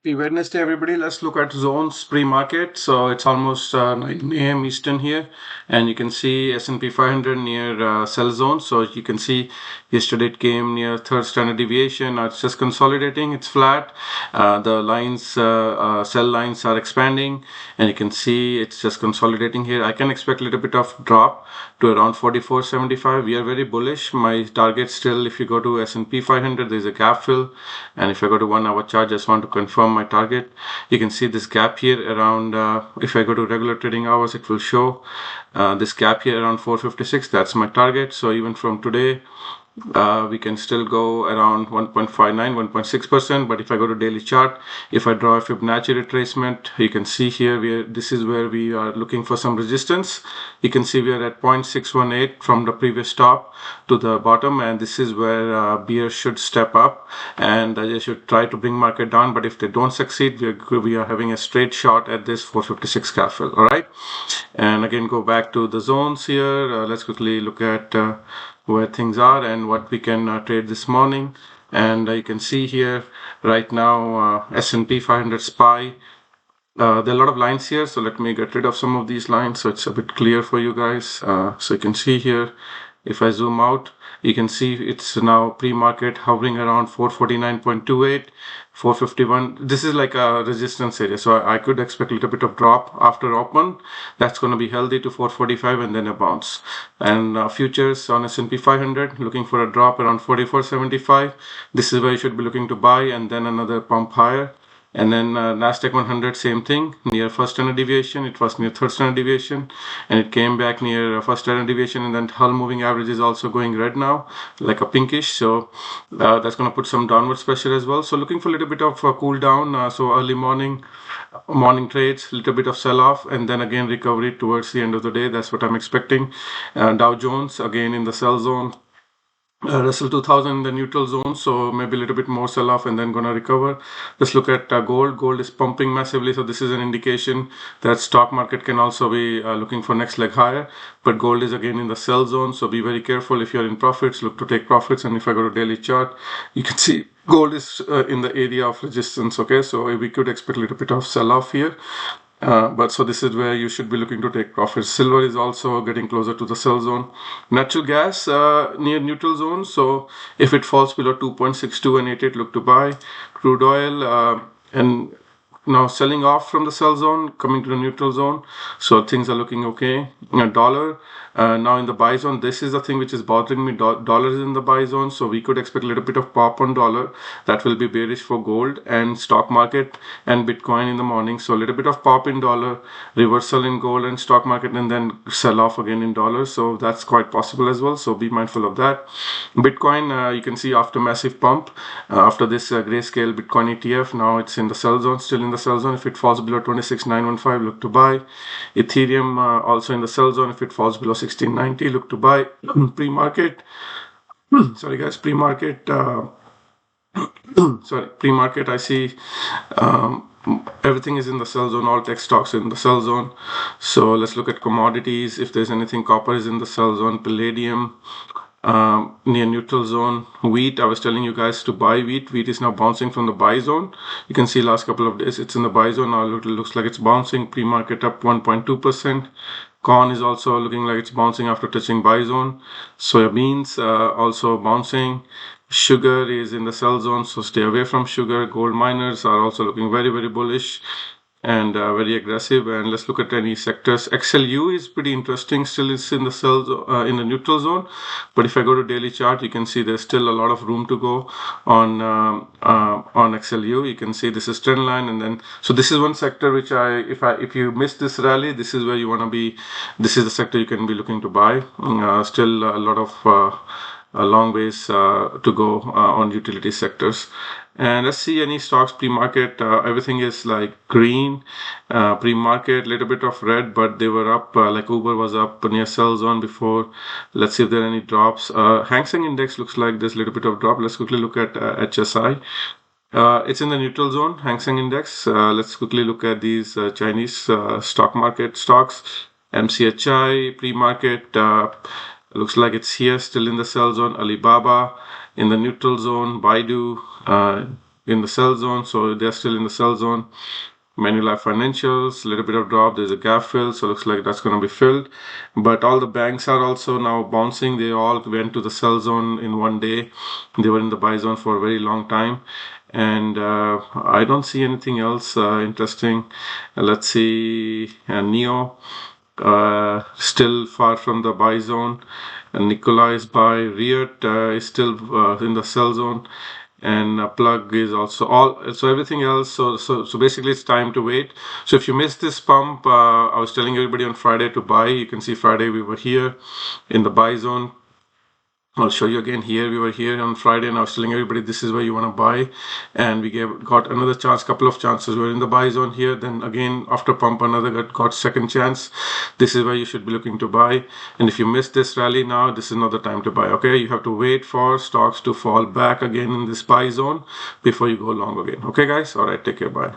Happy Wednesday, everybody. Let's look at zones pre-market. So it's almost 9 a.m. Eastern here, and you can see S&P 500 near sell zone. So you can see yesterday it came near third standard deviation. Now it's just consolidating. It's flat. The lines, sell lines are expanding, and you can see it's just consolidating here. I can expect a little bit of drop to around 44.75. We are very bullish. My target still, if you go to S&P 500, there's a gap fill, and if I go to 1 hour chart, just want to confirm my target. You can see this gap here around, if I go to regular trading hours, it will show this gap here around 456. That's my target. So even from today, we can still go around 1.59, 1.6%. But if I go to daily chart, if I draw a Fibonacci retracement, you can see here this is where we are looking for some resistance. You can see we are at 0.618 from the previous top to the bottom, and this is where bears should step up and they should try to bring market down. But if they don't succeed, we are having a straight shot at this 456 gap fill. All right, and again go back to the zones here. Let's quickly look at where things are and what we can trade this morning. And you can see here right now S&P 500 SPY. There are a lot of lines here, so let me get rid of some of these lines so it's a bit clear for you guys. So you can see here, if I zoom out, you can see it's now pre-market hovering around 449.28, 451. This is like a resistance area, so I could expect a little bit of drop after open. That's going to be healthy to 445 and then a bounce. And futures on S&P 500 looking for a drop around 44.75. This is where you should be looking to buy, and then another pump higher. And then Nasdaq 100, same thing, near first standard deviation. It was near third standard deviation, and it came back near first standard deviation. And then Hull moving average is also going red now, like a pinkish. So that's going to put some downwards pressure as well. So looking for a little bit of a cool down. So early morning trades, little bit of sell off, and then again recovery towards the end of the day. That's what I'm expecting. Dow Jones again in the sell zone. Russell 2000 in the neutral zone, so maybe a little bit more sell off and then gonna recover. Let's look at gold. Gold is pumping massively, so this is an indication that stock market can also be looking for next leg higher. But gold is again in the sell zone, so be very careful. If you're in profits, look to take profits. And if I go to daily chart, you can see gold is in the area of resistance. Okay, so we could expect a little bit of sell off here. But so this is where you should be looking to take profits. Silver is also getting closer to the sell zone. Natural gas near neutral zone. So if it falls below 2.62 and 88, look to buy. Crude oil and now selling off from the sell zone, coming to the neutral zone. So things are looking okay. Dollar now in the buy zone. This is the thing which is bothering me. Dollar is in the buy zone, so we could expect a little bit of pop on dollar. That will be bearish for gold and stock market and Bitcoin in the morning. So a little bit of pop in dollar, reversal in gold and stock market, and then sell off again in dollars. So that's quite possible as well. So be mindful of that. Bitcoin, you can see after massive pump, after this grayscale Bitcoin ETF, now it's in the sell zone, still in the sell zone. If it falls below 26,915, look to buy. Ethereum also in the sell zone. If it falls below 1690, look to buy. Pre-market, sorry guys, pre-market, pre-market, I see everything is in the sell zone. All tech stocks in the sell zone. So let's look at commodities. If there's anything, copper is in the sell zone. Palladium near neutral zone. Wheat, I was telling you guys to buy wheat. Wheat is now bouncing from the buy zone. You can see last couple of days it's in the buy zone. Now it looks like it's bouncing. Pre-market up 1.2%. Corn is also looking like it's bouncing after touching buy zone. Soybeans also bouncing. Sugar is in the sell zone, so stay away from sugar. Gold miners are also looking very, very bullish and very aggressive. And let's look at any sectors. XLU is pretty interesting. Still is in the sell in the neutral zone, but if I go to daily chart, you can see there's still a lot of room to go on XLU. You can see this is trend line, and then so this is one sector which if you miss this rally, this is where you want to be. This is the sector you can be looking to buy. Still a lot of a long ways to go on utility sectors. And let's see any stocks pre-market. Everything is like green. Pre-market, little bit of red, but they were up. Like Uber was up near sell zone before. Let's see if there are any drops. Hang Seng Index looks like there's a little bit of drop. Let's quickly look at HSI. It's in the neutral zone, Hang Seng Index. Let's quickly look at these Chinese stock market stocks. MCHI pre-market. Looks like it's here, still in the sell zone. Alibaba in the neutral zone. Baidu in the sell zone, so they're still in the sell zone. Manulife Financials, a little bit of drop. There's a gap fill, so looks like that's going to be filled. But all the banks are also now bouncing. They all went to the sell zone in one day. They were in the buy zone for a very long time. And I don't see anything else interesting. Let's see, Neo, still far from the buy zone. And Nikola is buy. Riot is still in the sell zone. And plug is also all, so everything else, so basically it's time to wait. So if you missed this pump, I was telling everybody on Friday to buy. You can see Friday we were here in the buy zone. I'll show you again here. We were here on Friday and I was telling everybody this is where you want to buy, and we got another chance, couple of chances. We're in the buy zone here, then again after pump another got second chance. This is where you should be looking to buy, and if you miss this rally now, this is not the time to buy. Okay, you have to wait for stocks to fall back again in this buy zone before you go long again. Okay guys, all right, take care, bye.